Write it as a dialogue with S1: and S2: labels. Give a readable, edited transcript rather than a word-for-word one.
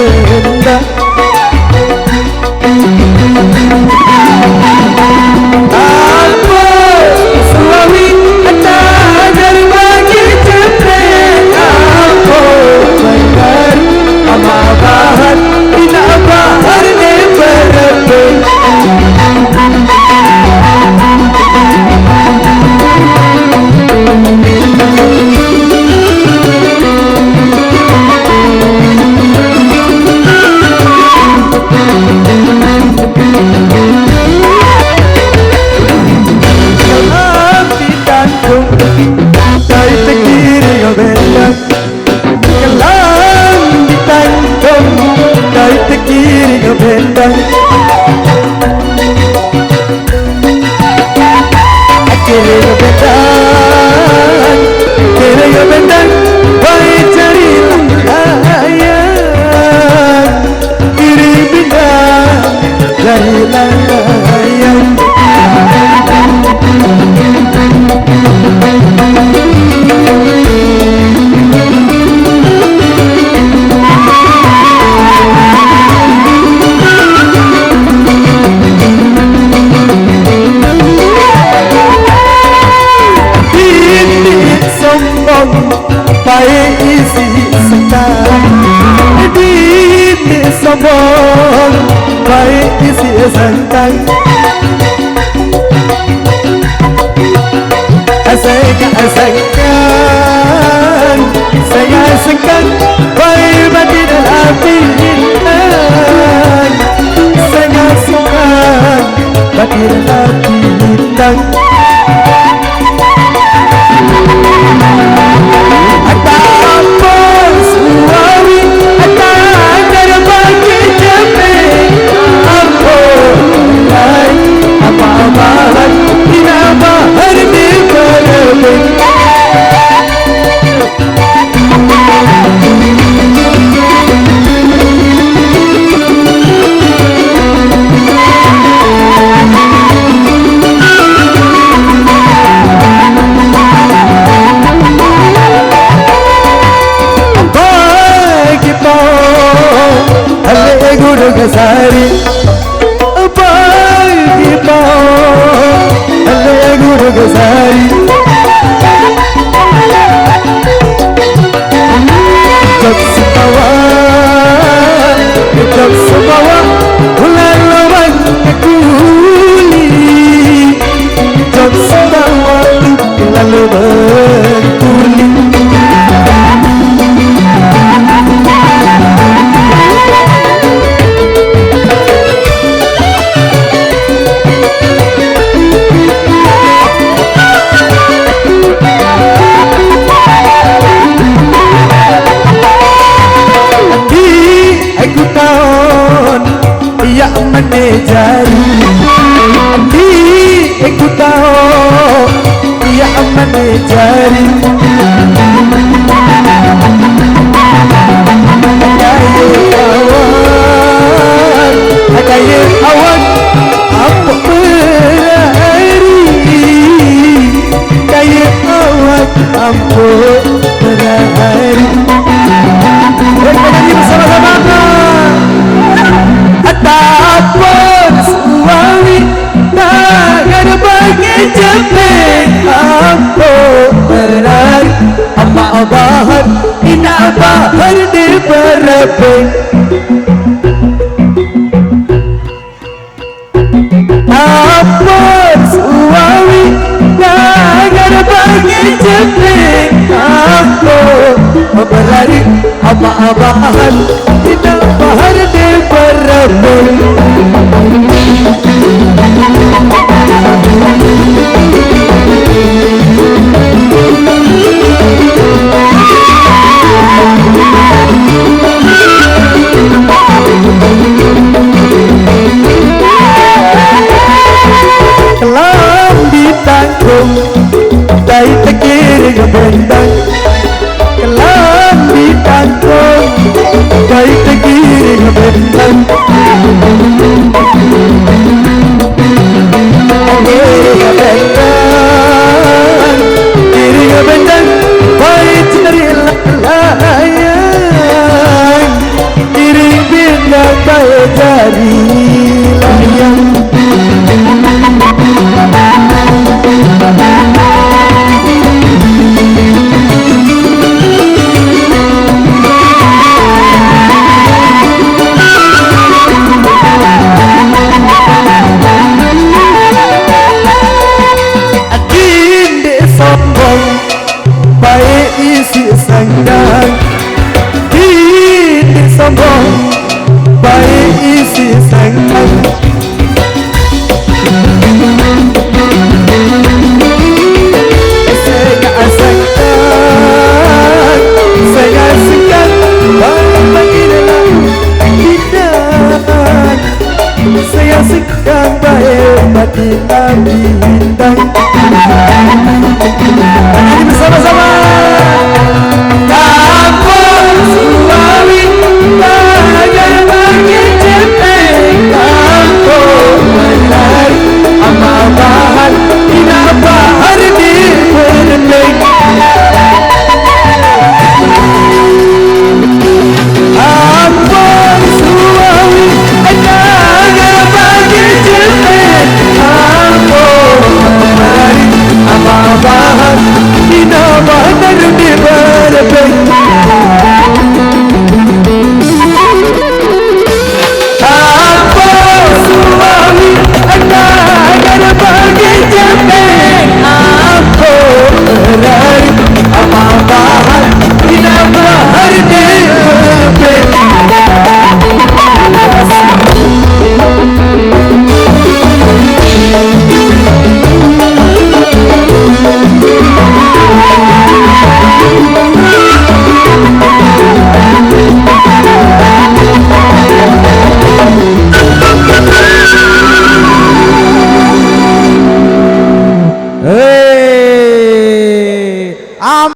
S1: benda. Apa suami atar bagi cepet. Apa benar ama bahan tidak bahar ne berbe. Sombong baik isi santai, asingkan saya asingkan baik mati dan hati bintang, saya asingkan mati dan hati bintang. Sari bagi mau ale guru gesari jok sebawa ulang lawan kuli jok sebawa ulang lawan kuli. Jari di aku tahu dia aman jari kayu awan apa berlari kayu awan apa berlari bernyanyi bersama-sama. Ataupun suami tak ada bagi cepet apa berlari apa bahan tidak bahar di berbe. Ataupun suami tak ada bagi cepet apa berlari apa bahan tidak bahar di berbe. Kelam ditanggung dari tekir bendang, kelam ditanggung dari tekir bendang. Diri yang baik jadi layang. Adik sombong baik isi senggang, adik sombong baik isi senggang. Saya sedang baik hati Nabi.